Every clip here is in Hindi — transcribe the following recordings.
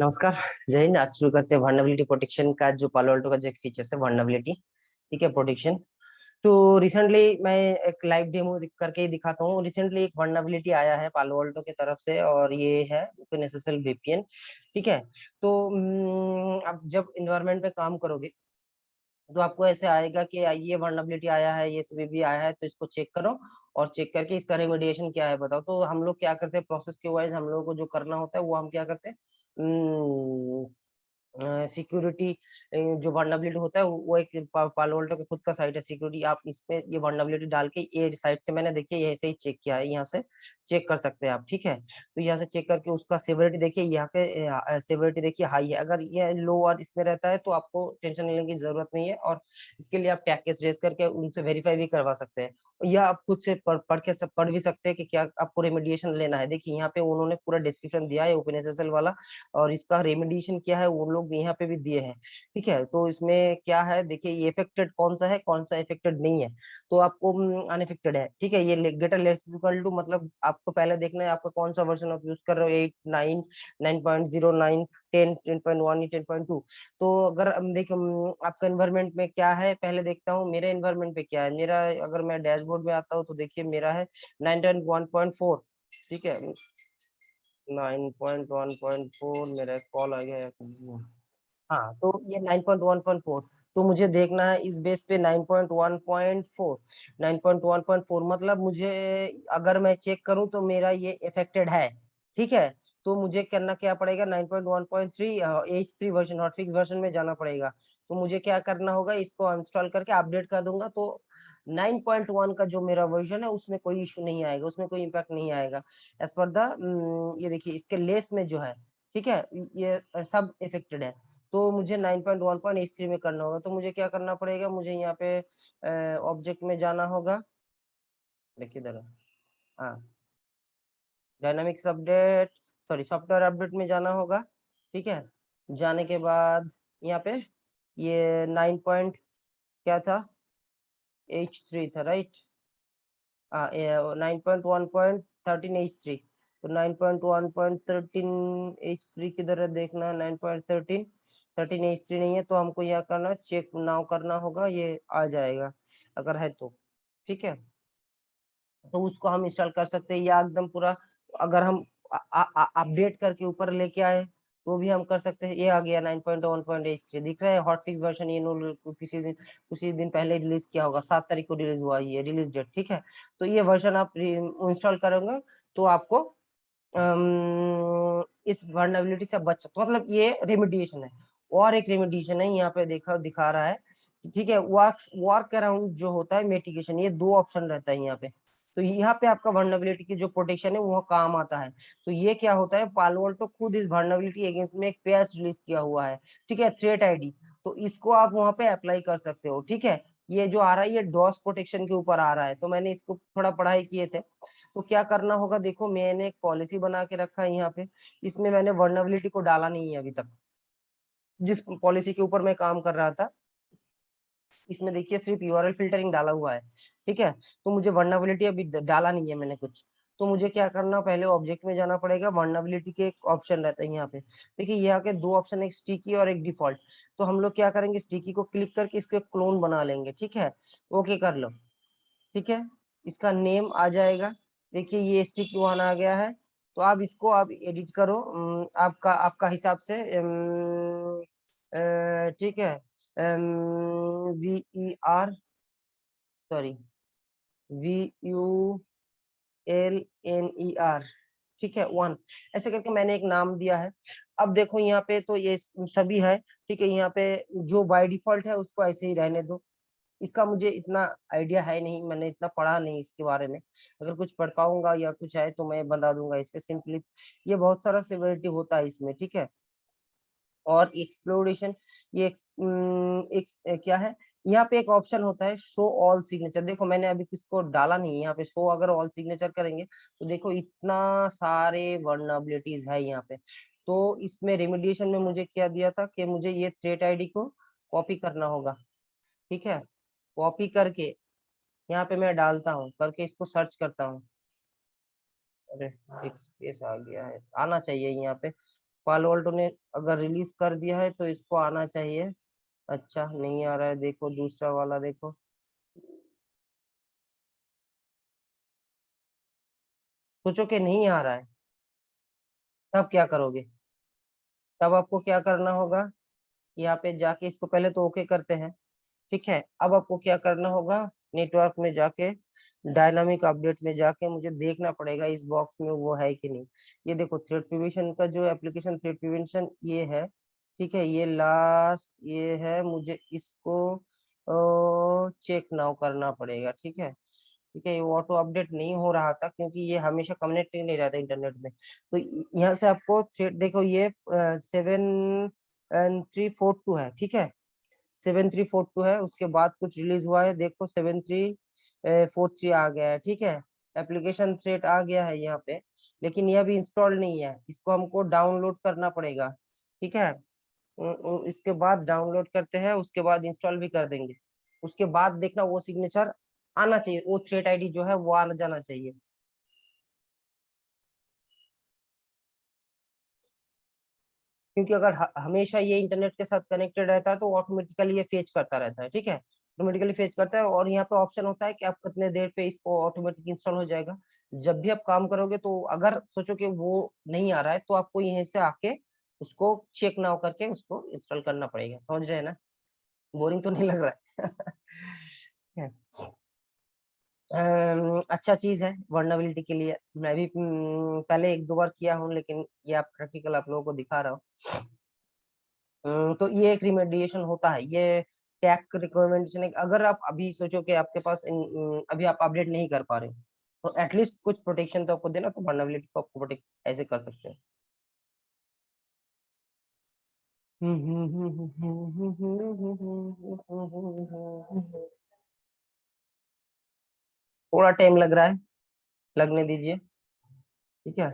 नमस्कार। जय हिंद। आज शुरू करते हैं वर्नेबिलिटी प्रोटेक्शन का जो पालो अल्टो का जो एक फीचर है वर्नेबिलिटी। ठीक है, प्रोटेक्शन। तो रिसेंटली मैं एक लाइव डेमो करके ही दिखाता हूँ। रिसेंटली एक वर्नेबिलिटी आया है पालो अल्टो की तरफ से और ये है ओपनएसएसएल वीपीएन। ठीक है। तो अब जब इन्वायरमेंट पे काम करोगे तो आपको ऐसे आएगा कि ये वर्नेबिलिटी आया है, ये सीवीबी आया है, तो इसको चेक करो और चेक करके इसका रेमेडिएशन क्या है बताओ। तो हम लोग क्या करते हैं, प्रोसेस के वाइज हम लोगों को जो करना होता है वो हम क्या करते हैं, सिक्योरिटी जो वर्नेबिलिटी होता है वो एक पालो अल्टो का खुद का साइट है सिक्योरिटी। आप इसमें ये वर्नेबिलिटी डाल के ये साइट से मैंने देखिए ये ऐसे ही चेक किया है, यहाँ से चेक कर सकते हैं आप। ठीक है, तो यहाँ से चेक करके उसका सेवरिटी देखिए, यहाँ के सेवरिटी देखिए हाई है। अगर ये लो और इसमें रहता है तो आपको टेंशन लेने की जरूरत नहीं है और इसके लिए आप टैग केस रेज करके उनसे वेरीफाई भी करवा सकते हैं या आप खुद से पढ़ भी सकते हैं कि क्या आपको रेमेडिएशन लेना है। देखिए यहाँ पे उन्होंने पूरा डिस्क्रिप्शन दिया है ओपनएसएसएल वाला और इसका रेमेडिएशन क्या है वो लोग यहाँ पे भी दिए हैं। ठीक है, तो इसमें क्या है देखिए, ये इफेक्टेड कौन सा है कौन सा इफेक्टेड नहीं है। तो आपको अनइफेक्टेड है। ठीक है, ये ग्रेटर लेस इक्वल टू मतलब आपको पहले देखना है आपका कौन सा वर्जन आप यूज कर रहे हो, 8, 9, 9.09, 10, 10.1 या 10.2। तो अगर हम देख आपका एनवायरमेंट में क्या है पहले देखता हूँ मेरे एनवायरमेंट पे क्या है। मेरा अगर मैं डैशबोर्ड में आता हूँ तो देखिए मेरा है 9.1.4। ठीक है, 9.1.4 मेरा कॉल आ गया है। हाँ, तो ये 9.1.4। तो मुझे देखना है इस बेस पे 9.1.4। 9.1.4 मतलब मुझे अगर मैं चेक करूं तो मेरा ये इफेक्टेड है। ठीक है, तो मुझे करना क्या पड़ेगा, 9.1.3 H3 वर्जन हॉटफिक्स वर्जन में जाना पड़ेगा। तो मुझे क्या करना होगा, इसको अनस्टॉल करके अपडेट कर दूंगा तो 9.1 का जो मेरा वर्जन है उसमें कोई इशू नहीं आएगा, उसमें कोई इम्पैक्ट नहीं आएगा एज पर द ये देखिए इसके लेस में जो है। ठीक है, ये सब इफेक्टेड है। तो मुझे 9.1.H3 में करना होगा। तो मुझे क्या करना पड़ेगा, मुझे यहाँ पे ऑब्जेक्ट में जाना होगा। देखिए इधर, हाँ, dynamics update, sorry software update में जाना होगा। ठीक है, जाने के बाद यहाँ पे ये 9 पॉइंट क्या था, H3 था राइट। 9.1.13 H3। तो 9.1.13 किधर है देखना है, 9.13 H3 नहीं है तो हमको यहाँ करना चेक नाउ करना होगा, ये आ जाएगा अगर है तो। ठीक है, तो उसको हम इंस्टॉल कर सकते हैं या एकदम पूरा अगर हम अपडेट करके ऊपर लेके आए तो भी हम कर सकते हैं। ये आ गया 9.1.H3 दिख रहा है हॉट फिक्स वर्जन। ये किसी दिन पहले रिलीज किया होगा, 7 तारीख को रिलीज हुआ ये रिलीज डेट। ठीक है, तो ये वर्जन आप इंस्टॉल करोगे तो आपको इस वर्नेबिलिटी से बच सकते, मतलब ये रेमेडिएशन है। और एक रेमेडिएशन है यहाँ पे दिखा रहा है। ठीक है, वर्क अराउंड जो होता है मिटिगेशन, ये दो ऑप्शन रहता है यहाँ पे। तो यहाँ पे आपका वर्नेबिलिटी की जो प्रोटेक्शन है वो काम आता है। तो ये क्या होता है, पालो अल्टो खुद इस वर्नेबिलिटी अगेंस्ट में एक पैच रिलीज किया हुआ है। ठीक है, थ्रेट आईडी, तो इसको आप वहां पे अप्लाई कर सकते हो। ठीक है, ये जो आ रहा है ये डॉस प्रोटेक्शन के ऊपर आ रहा है, तो मैंने इसको थोड़ा पढ़ाई किए थे। तो क्या करना होगा, देखो मैंने एक पॉलिसी बना के रखा है यहाँ पे, इसमें मैंने वर्नेबिलिटी को डाला नहीं है अभी तक। जिस पॉलिसी के ऊपर मैं काम कर रहा था इसमें देखिए सिर्फ यूआरएल फिल्टरिंग डाला हुआ है। ठीक है, तो मुझे वर्नेबिलिटी अभी डाला नहीं है मैंने कुछ। तो मुझे क्या करना, पहले ऑब्जेक्ट में जाना पड़ेगा। वर्नेबिलिटी के एक ऑप्शन रहता है यहाँ पे, देखिए यहाँ के दो ऑप्शन, एक स्टिकी और एक डिफॉल्ट। तो हम लोग क्या करेंगे, स्टिकी को क्लिक करके इसको एक क्लोन बना लेंगे। ठीक है, ओके कर लो। ठीक है, इसका नेम आ जाएगा, देखिए ये स्टिक वन आ गया है। तो आप इसको आप एडिट करो आपका आपका हिसाब से। ठीक है, VER, सॉरी, VULNER। ठीक है, वन, ऐसे करके मैंने एक नाम दिया है। अब देखो यहाँ पे तो ये सभी है। ठीक है, यहाँ पे जो बाय डिफॉल्ट है उसको ऐसे ही रहने दो। इसका मुझे इतना आइडिया है नहीं, मैंने इतना पढ़ा नहीं इसके बारे में। अगर कुछ पढ़ पाऊंगा या कुछ है तो मैं बता दूंगा इस पे सिंपली। ये बहुत सारा सिविलिटी होता है इसमें। ठीक है, और एक्सप्लोरेशन, ये क्या है, यहाँ पे एक ऑप्शन होता है शो ऑल सिग्नेचर। देखो मैंने अभी किसको डाला नहीं है यहाँ पे, शो अगर ऑल सिग्नेचर करेंगे तो देखो इतना सारे वर्नबिलिटीज है यहाँ पे। तो इसमें रेमेडिएशन में मुझे क्या दिया था कि मुझे ये थ्रेट आईडी को कॉपी करना होगा। ठीक है, कॉपी करके यहाँ पे मैं डालता हूँ, करके इसको सर्च करता हूँ। अरे एक स्पेस आ गया है, आना चाहिए यहाँ पे। पालो अल्टो ने अगर रिलीज कर दिया है तो इसको आना चाहिए। अच्छा नहीं आ रहा है, देखो दूसरा वाला देखो। सोचो कि नहीं आ रहा है, तब क्या करोगे? तब आपको क्या करना होगा, यहाँ पे जाके इसको पहले तो ओके करते हैं। ठीक है, अब आपको क्या करना होगा, नेटवर्क में जाके डायनामिक अपडेट में जाके मुझे देखना पड़ेगा इस बॉक्स में वो है कि नहीं। ये देखो थ्रेड प्रिवेंशन का जो एप्लीकेशन थ्रेड प्रिवेंशन ये है। ठीक है, ये लास्ट ये है, मुझे इसको चेक नाउ करना पड़ेगा। ठीक है, ठीक है, ये ऑटो अपडेट नहीं हो रहा था क्योंकि ये हमेशा कनेक्ट नहीं रहता इंटरनेट में। तो यहाँ से आपको थ्रेड देखो, ये 7342 है। ठीक है, 7342 है, उसके बाद कुछ रिलीज हुआ है, देखो 7343 आ गया है। ठीक है, एप्लीकेशन थ्रेड आ गया है यहाँ पे, लेकिन ये अभी इंस्टॉल नहीं है, इसको हमको डाउनलोड करना पड़ेगा। ठीक है, इसके बाद डाउनलोड करते हैं, उसके बाद इंस्टॉल भी कर देंगे। उसके बाद देखना वो सिग्नेचर आना चाहिए, वो थ्रेड आईडी जो है वो आना जाना चाहिए। क्योंकि अगर हमेशा ये इंटरनेट के साथ कनेक्टेड रहता है तो ऑटोमेटिकली ये फेच करता रहता है। ठीक है, ऑटोमेटिकली फेच करता है, और यहाँ पे ऑप्शन होता है कि आप कितने देर पे इसको ऑटोमेटिक इंस्टॉल हो जाएगा। जब भी आप काम करोगे तो अगर सोचो कि वो नहीं आ रहा है तो आपको यहीं से आके उसको चेक नाउ करके उसको इंस्टॉल करना पड़ेगा। समझ रहे हैं ना? बोरिंग तो नहीं लग रहा है? अच्छा चीज है वर्नेबिलिटी के लिए। मैं भी पहले एक दो बार किया हूँ, लेकिन ये आप प्रैक्टिकल आप लोगों को दिखा रहा हूँ। तो ये एक रिमेडिएशन होता है, ये टैग रिकमेंडेशन है। अगर आप अभी सोचो कि आपके पास अभी आप अपडेट नहीं कर पा रहे हो, तो एटलीस्ट कुछ प्रोटेक्शन तो आपको देना, तो वर्नेबिलिटी को आपको प्रोटेक्ट ऐसे कर सकते हैं। थोड़ा टाइम लग रहा है, लगने दीजिए। ठीक है,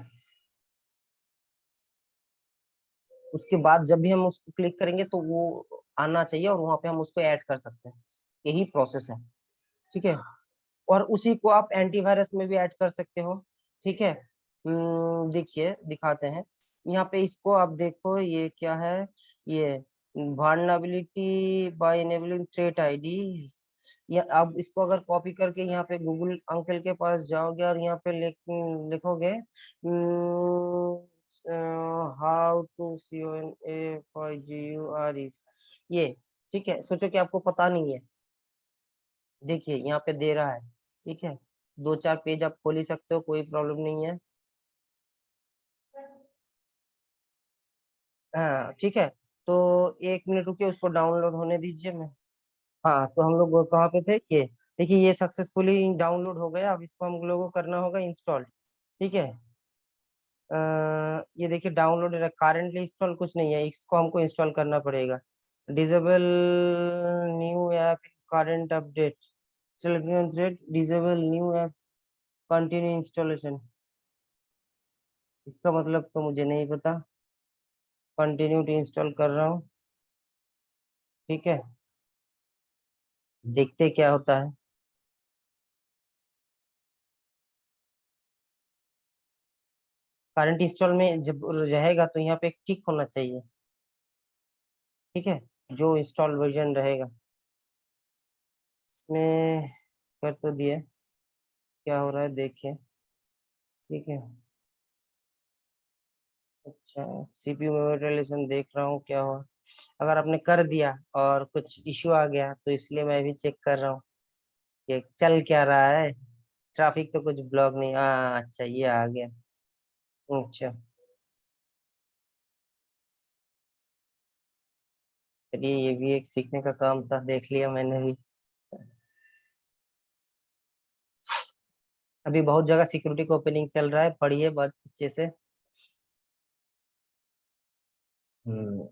उसके बाद जब भी हम उसको क्लिक करेंगे तो वो आना चाहिए, और वहां पे हम उसको ऐड कर सकते हैं। यही प्रोसेस है। ठीक है, और उसी को आप एंटीवायरस में भी ऐड कर सकते हो। ठीक है, देखिए दिखाते हैं। यहाँ पे इसको आप देखो, ये क्या है, ये vulnerability by enabling threat ID. या आप इसको अगर कॉपी करके यहाँ पे गूगल अंकल के पास जाओगे और यहाँ पे लिखोगे हाउ टू CONAFIGURE ये। ठीक है, सोचो कि आपको पता नहीं है, देखिए यहाँ पे दे रहा है। ठीक है, दो चार पेज आप खोल ही सकते हो, कोई प्रॉब्लम नहीं है। हाँ ठीक है, तो एक मिनट रुकिए, उसको डाउनलोड होने दीजिए। मैं हाँ, तो हम लोग कहाँ पे थे, ये देखिए ये सक्सेसफुली डाउनलोड हो गया। अब इसको हम लोगों को करना होगा इंस्टॉल। ठीक है, ये देखिए डाउनलोड करंटली इंस्टॉल कुछ नहीं है, इसको हमको इंस्टॉल करना पड़ेगा। Disable new app current update, selection thread disable new app continue installation. इसका मतलब तो मुझे नहीं पता। कंटिन्यू टू इंस्टॉल कर रहा हूँ। ठीक है, देखते क्या होता है। करंट इंस्टॉल में जब रहेगा तो यहाँ पे एक टिक होना चाहिए। ठीक है, जो इंस्टॉल वर्जन रहेगा इसमें कर तो दिया, क्या हो रहा है देखिए। ठीक है, अच्छा सीपीयू मेमोरी रिलेशन देख रहा हूँ क्या हुआ। अगर आपने कर दिया और कुछ इश्यू आ गया तो इसलिए मैं भी चेक कर रहा हूँ कि चल क्या रहा है। ट्रैफिक तो कुछ ब्लॉक नहीं, हाँ अच्छा ये आ गया। अच्छा, चलिए ये भी एक सीखने का काम था, देख लिया मैंने भी। अभी बहुत जगह सिक्योरिटी का ओपनिंग चल रहा है, पढ़िए बहुत अच्छे से। हम्म,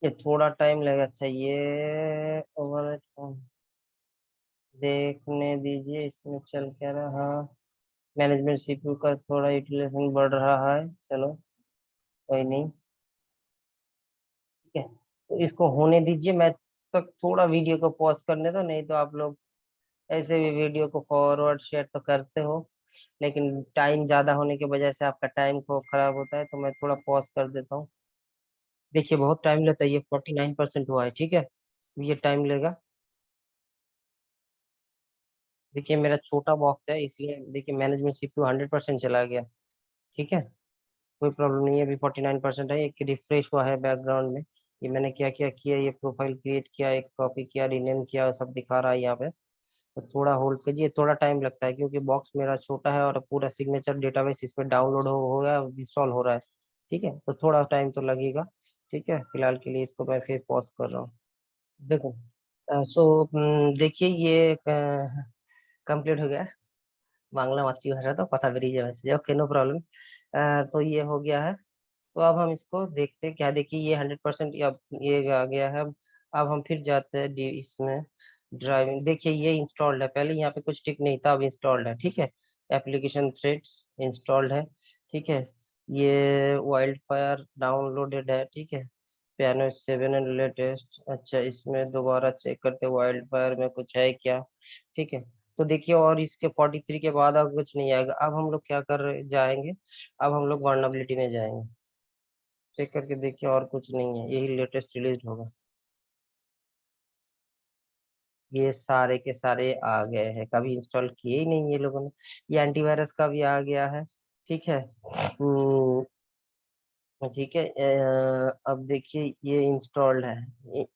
ये थोड़ा टाइम लगेगा। अच्छा ये ओवर देखने दीजिए, इसमें चल क्या रहा। हाँ, मैनेजमेंट सीपीयू का थोड़ा यूटिलाइजेशन बढ़ रहा है, चलो कोई नहीं। ठीक है, तो इसको होने दीजिए, मैं तक थोड़ा वीडियो को पॉज करने दो, नहीं तो आप लोग ऐसे भी वीडियो को फॉरवर्ड शेयर तो करते हो। लेकिन टाइम ज्यादा होने की वजह से आपका टाइम को खराब होता है, तो मैं थोड़ा पॉज कर देता हूँ। देखिए बहुत टाइम लेता है, ये 49% हुआ है, ठीक है, ये टाइम लेगा। देखिए मेरा छोटा बॉक्स है, इसलिए देखिए मैनेजमेंट सीपीयू 100% चला गया। ठीक है, कोई प्रॉब्लम नहीं है, अभी 49% है, एक रिफ्रेश हुआ है बैकग्राउंड में। ये मैंने क्या क्या किया, ये प्रोफाइल क्रिएट किया, एक कॉपी किया, रीनेम किया, सब दिखा रहा है यहाँ पे। तो थोड़ा होल्ड कीजिए, थोड़ा टाइम लगता है क्योंकि बॉक्स मेरा छोटा है और पूरा सिग्नेचर डेटाबेस इसमें डाउनलोड हो गया, इंस्टॉल हो रहा है। ठीक है, तो थोड़ा टाइम तो लगेगा। ठीक है, फिलहाल के लिए इसको मैं फिर पॉज कर रहा हूँ। देखो देखिए ये कंप्लीट हो गया। बांग्ला मातृभाषा तो কথা বেরিয়ে যাবে से, ओके नो प्रॉब्लम। तो ये हो गया है। तो अब हम इसको देखते हैं क्या, देखिए ये 100% अब ये आ गया है। अब हम फिर जाते हैं इसमें ड्राइविंग। देखिए ये इंस्टॉल्ड है, पहले यहाँ पे कुछ टिक नहीं था, अब इंस्टॉल्ड है। ठीक है, एप्लीकेशन थ्रेड्स इंस्टॉल्ड है। ठीक है, ये वाइल्ड फायर डाउनलोडेड है। ठीक है, पियानो 7 एंड लेटेस्ट। अच्छा, इसमें दोबारा चेक करते वाइल्ड फायर में कुछ है क्या। ठीक है, तो देखिए और इसके 43 के बाद अब कुछ नहीं आएगा। अब हम लोग क्या कर जाएंगे, अब हम लोग वर्नेबिलिटी में जाएंगे। चेक करके देखिए, और कुछ नहीं है, यही लेटेस्ट रिलीज होगा। ये सारे के सारे आ गए हैं, कभी इंस्टॉल किए ही नहीं ये लोगों ने। ये एंटीवायरस का भी आ गया है। ठीक है। ठीक है, अब देखिए ये इंस्टॉल्ड है।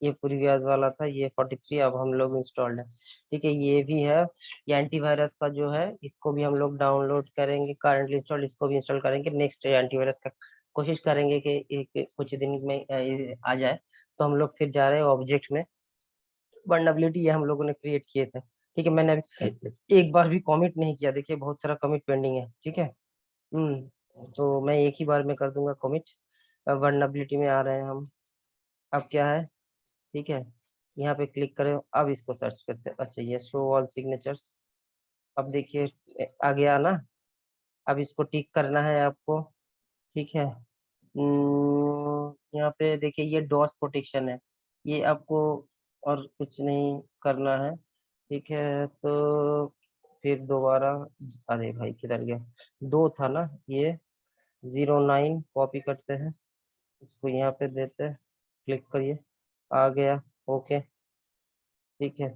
ये प्रीवियस वाला था, ये 43, अब हम लोग इंस्टॉल्ड है। ठीक है, ये भी है। ये एंटीवायरस का जो है, इसको भी हम लोग डाउनलोड करेंगे, करंटली इंस्टॉल्ड, इसको भी इंस्टॉल करेंगे। नेक्स्ट एंटीवायरस का कोशिश करेंगे कि एक कुछ दिन में आ जाए। तो हम लोग फिर जा रहे हैं ऑब्जेक्ट में। वर्नेबिलिटी ये हम लोगों ने क्रिएट किए थे। ठीक है, मैंने अभी एक बार भी कमिट नहीं किया, देखिए बहुत सारा कमिट पेंडिंग है। ठीक है। तो मैं एक ही बार में कर दूंगा कमिट। वर्नेबिलिटी में आ रहे हैं हम। अब क्या है, ठीक है, यहाँ पे क्लिक करें, अब इसको सर्च करते हैं। अच्छा, ये शो ऑल सिग्नेचर्स। अब देखिए आ गया ना। अब इसको टिक करना है आपको। ठीक है। यहाँ पे देखिए ये डॉस प्रोटेक्शन है, ये आपको और कुछ नहीं करना है। ठीक है, तो फिर दोबारा, अरे भाई किधर गया, दो था ना ये, 09 कॉपी करते हैं, इसको यहाँ पे देते हैं, क्लिक करिए, आ गया। ओके, ठीक है,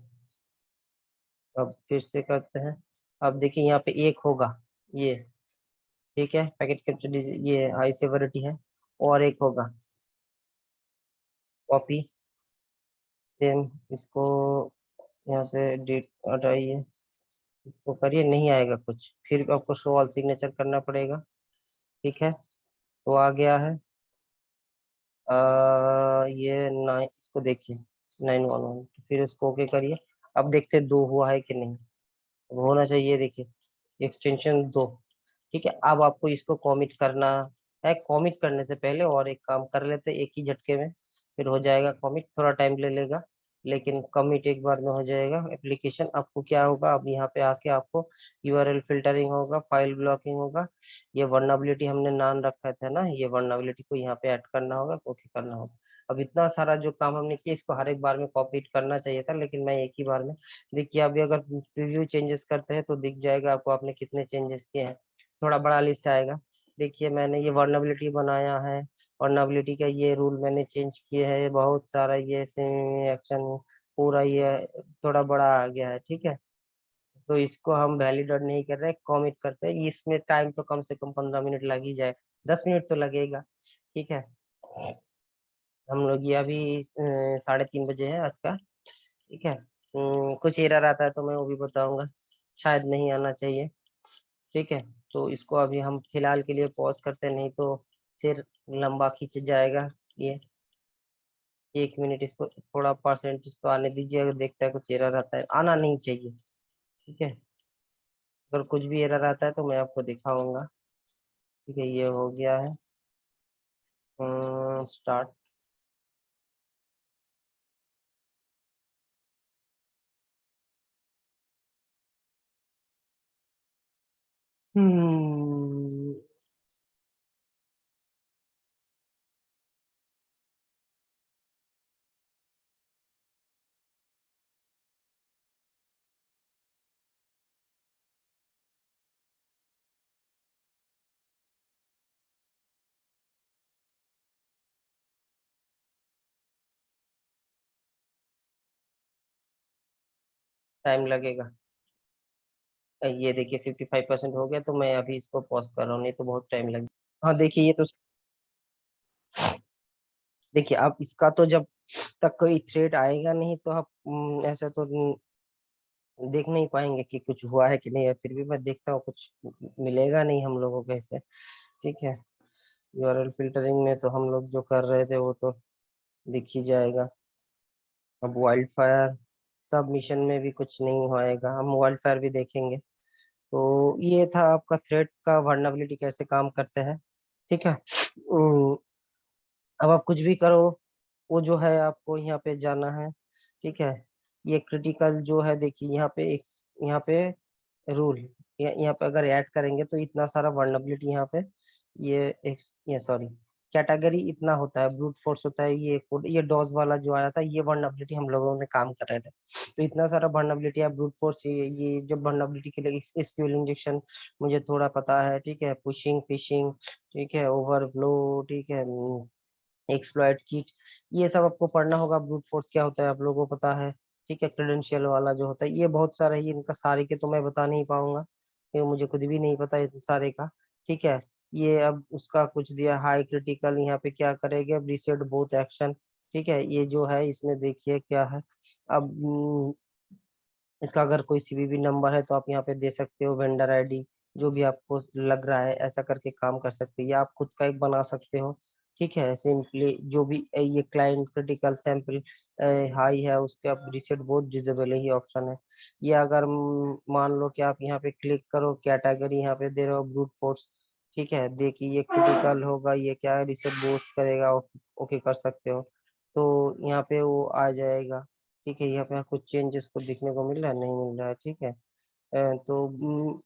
अब फिर से करते हैं। अब देखिए यहाँ पे एक होगा ये। ठीक है, पैकेट कैप्चर ये हाई सिक्योरिटी है, और एक होगा कॉपी, सेम, इसको यहाँ से डेट हटाइए, इसको करिए, नहीं आएगा कुछ, फिर आपको शो ऑल सिग्नेचर करना पड़ेगा। ठीक है, तो आ गया है। ये नाइन, इसको देखिए 911, फिर इसको ओके करिए। अब देखते हैं दो हुआ है कि नहीं, होना चाहिए, देखिए एक्सटेंशन दो। ठीक है, अब आपको इसको कॉमिट करना है। कॉमिट करने से पहले और एक काम कर लेते हैं एक ही झटके में, फिर हो जाएगा कॉमिट, थोड़ा टाइम ले लेगा, लेकिन कमिट एक बार में हो जाएगा। एप्लीकेशन आपको क्या होगा, अब यहाँ पे आके आपको यूआरएल फिल्टरिंग होगा, फाइल ब्लॉकिंग होगा। ये वर्नेबिलिटी हमने नाम रखा था ना, ये वर्नेबिलिटी को यहाँ पे ऐड करना होगा, ओके करना होगा। अब इतना सारा जो काम हमने किया, इसको हर एक बार में कॉपी करना चाहिए था, लेकिन मैं एक ही बार में। देखिए अभी अगर प्रीव्यू चेंजेस करते हैं तो दिख जाएगा आपको आपने कितने चेंजेस किए हैं, थोड़ा बड़ा लिस्ट आएगा। देखिए मैंने ये वर्नेबिलिटी बनाया है, वर्नेबिलिटी का ये रूल मैंने चेंज किए हैं, बहुत सारा ये एक्शन पूरा ये थोड़ा बड़ा आ गया है। ठीक है, तो इसको हम वैलिडेट नहीं कर रहे, कमिट करते हैं। इसमें टाइम तो कम से कम 15 मिनट लग ही जाए, 10 मिनट तो लगेगा। ठीक है, हम लोग ये अभी 3:30 बजे है आज का। ठीक है, कुछ एरर आता है तो मैं वो भी बताऊंगा, शायद नहीं आना चाहिए। ठीक है, तो इसको अभी हम फिलहाल के लिए पॉज करते हैं, नहीं तो फिर लंबा खींच जाएगा ये। 1 मिनट, इसको थोड़ा परसेंटेज तो आने दीजिए, अगर देखता है कुछ एरर आता है, आना नहीं चाहिए। ठीक है, अगर कुछ भी एरर आता है तो मैं आपको दिखाऊंगा। ठीक है, ये हो गया है, स्टार्ट। हम्म टाइम लगेगा। ये देखिए 55% हो गया, तो मैं अभी इसको पॉज कर रहा हूँ, नहीं तो बहुत टाइम लगेगा। हाँ देखिए, ये तो देखिए अब इसका तो जब तक कोई थ्रेड आएगा नहीं तो आप ऐसा तो देख नहीं पाएंगे कि कुछ हुआ है कि नहीं है। फिर भी मैं देखता हूँ, कुछ मिलेगा नहीं हम लोगों को ऐसे। ठीक है, यूआरएल फिल्टरिंग में तो हम लोग जो कर रहे थे वो तो दिख ही जाएगा। अब वाइल्ड फायर सबमिशन में भी कुछ नहीं होएगा, हम वाइल्ड फायर भी देखेंगे। तो ये था आपका थ्रेड का वर्नेबिलिटी कैसे काम करते हैं। ठीक है, अब आप कुछ भी करो, वो जो है आपको यहाँ पे जाना है। ठीक है, ये क्रिटिकल जो है, देखिए यहाँ पे एक, यहाँ पे रूल, यहाँ पे अगर ऐड करेंगे तो इतना सारा वर्नेबिलिटी यहाँ पे, ये एक, ये सॉरी, कैटेगरी इतना होता है, ब्रूट फोर्स होता है, ये डॉज वाला जो आया था, ये वर्नेबिलिटी हम लोगों ने काम कर रहे थे। तो इतना सारा वर्नेबिलिटी है, ब्रूट फोर्स, ये जो वर्नेबिलिटी के लिए एसक्यूएल इंजेक्शन मुझे थोड़ा पता है। ठीक है, पुशिंग फिशिंग, ठीक है, ओवरफ्लो, ठीक है, एक्सप्लॉइट किट, ये सब आपको पढ़ना होगा। ब्रूट फोर्स क्या होता है आप लोगों को पता है। ठीक है, क्रेडेंशियल वाला जो होता है, ये बहुत सारा है, इनका सारे के तो मैं बता नहीं पाऊंगा क्योंकि मुझे खुद भी नहीं पता इन सारे का। ठीक है, ये अब उसका कुछ दिया हाई क्रिटिकल, यहाँ पे क्या करेंगे, अब रीसेट बोथ एक्शन। ठीक है, ये जो है इसमें देखिए क्या है। अब इसका अगर कोई सीवीवी नंबर है तो आप यहाँ पे दे सकते हो, वेंडर आईडी जो भी आपको लग रहा है ऐसा करके काम कर सकते हैं, या आप खुद का एक बना सकते हो। ठीक है, सिंपली जो भी ये क्लाइंट क्रिटिकल सैंपल हाई है उसके आप रिसेट बोथ डिसेबल ही ऑप्शन है। ये अगर मान लो कि आप यहाँ पे क्लिक करो, कैटेगरी यहाँ पे दे रहे हो ब्रूट फोर्स। ठीक है, देखिए ये क्रिटिकल होगा, ये क्या है, रिसेट बोथ करेगा, ओके कर सकते हो। तो यहाँ पे वो आ जाएगा। ठीक है, यहाँ पे कुछ चेंजेस को देखने को मिल रहा है, नहीं मिल रहा है। ठीक है, तो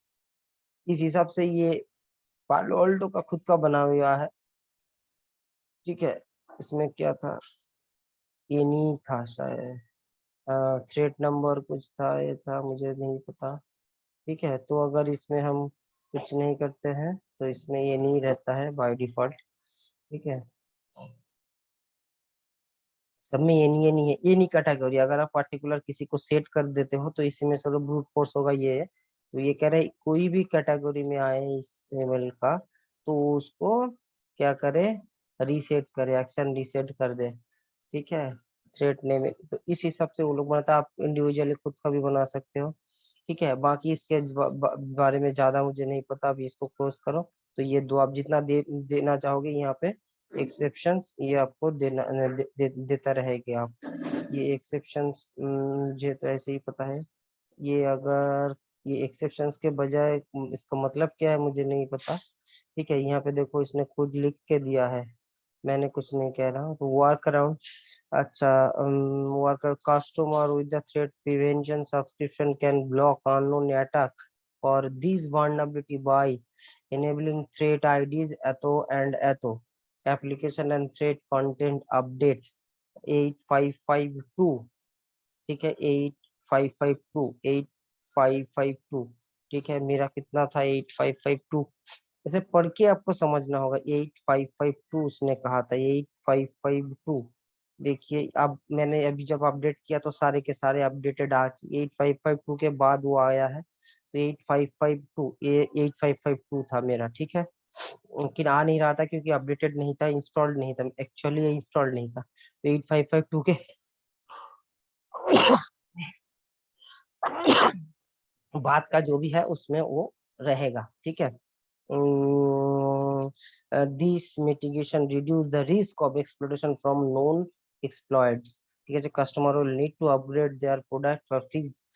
इस हिसाब से ये पालो अल्टो का खुद का बना हुआ है। ठीक है, इसमें क्या था, ये नहीं था शायद, थ्रेड नंबर कुछ था, ये था, मुझे नहीं पता। ठीक है, तो अगर इसमें हम कुछ नहीं करते हैं तो इसमें ये नहीं रहता है बाय डिफॉल्ट। ठीक है, सब में ये नहीं है, ये नहीं कैटेगरी, अगर आप पर्टिकुलर किसी को सेट कर देते हो तो इसी में चलो ब्रूट फोर्स होगा ये है। तो ये कह रहे हैं कोई भी कैटेगरी में आए इस लेवल का तो उसको क्या करे, रीसेट करे, एक्शन रीसेट कर दे। ठीक है, थ्रेट नेम, तो इस हिसाब से वो लोग बनाता है, आप इंडिविजुअली खुद का भी बना सकते हो। ठीक है, बाकी इसके बारे में ज्यादा मुझे नहीं पता, अभी इसको क्लोज करो। तो ये दो आप जितना देना चाहोगे यहाँ पे एक्सेप्शंस, ये आपको देता रहेगा आप। ये एक्सेप्शंस मुझे तो ऐसे ही पता है। ये अगर ये एक्सेप्शंस के बजाय इसका मतलब क्या है मुझे नहीं पता। ठीक है, यहाँ पे देखो इसने खुद लिख के दिया है, मैंने कुछ नहीं कह रहा हूँ। तो वर्क अराउंड, अच्छा, worker customer with the threat prevention subscription can block unknown attack for this vulnerability by enabling threat IDs ATO and ATO application and threat content update 8552। ठीक है, 8552। ठीक है, मेरा कितना था 8552, इसे पढ़ के आपको समझना होगा। 8552 उसने कहा था, 8552। देखिए अब मैंने अभी जब अपडेट किया तो सारे के सारे अपडेटेड आ, 8552 के बाद वो आया है। तो 8552, ये 8552 था मेरा। ठीक है, लेकिन आ नहीं रहा था क्योंकि अपडेटेड नहीं था, इंस्टॉल्ड नहीं था, एक्चुअली ये इंस्टॉल्ड नहीं था। तो 8552 के बाद का जो भी है उसमें वो रहेगा। ठीक है, this mitigation reduce the risk of exploitation from known exploits। ठीक है, जो customer will need to upgrade their product or fix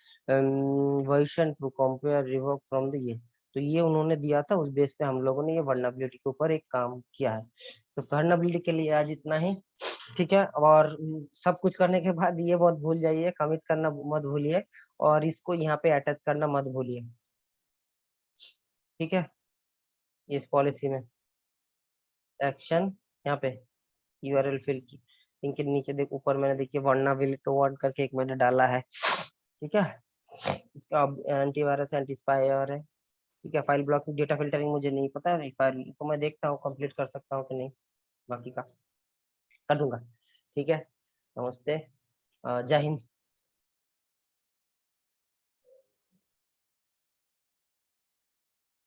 version to compare revoke from the ये, तो ये उन्होंने दिया था, उस बेस पे हम लोगों ने ये वर्नेबिलिटी के ऊपर एक काम किया है। तो वर्नेबिलिटी के लिए आज इतना ही। ठीक है, और सब कुछ करने के बाद ये मत भूल जाइए, कमिट करना मत भूलिए, और इसको यहाँ पे अटैच करना मत भूलिए। ठीक है, इस पॉलिसी में एक्शन, यहाँ पे यूआरएल फिल्टर, इनके नीचे देख, ऊपर मैंने देखिए वर्नाबिलिटी वर्ड करके एक मैंने डाला है। ठीक है, अब एंटीवायरस एंटी स्पाईवेयर है। ठीक है, फाइल ब्लॉकिंग डेटा फिल्टरिंग मुझे नहीं पता है, फाइल तो मैं देखता हूँ कंप्लीट कर सकता हूँ कि नहीं, बाकी का कर दूंगा। ठीक है, नमस्ते, जय हिंद।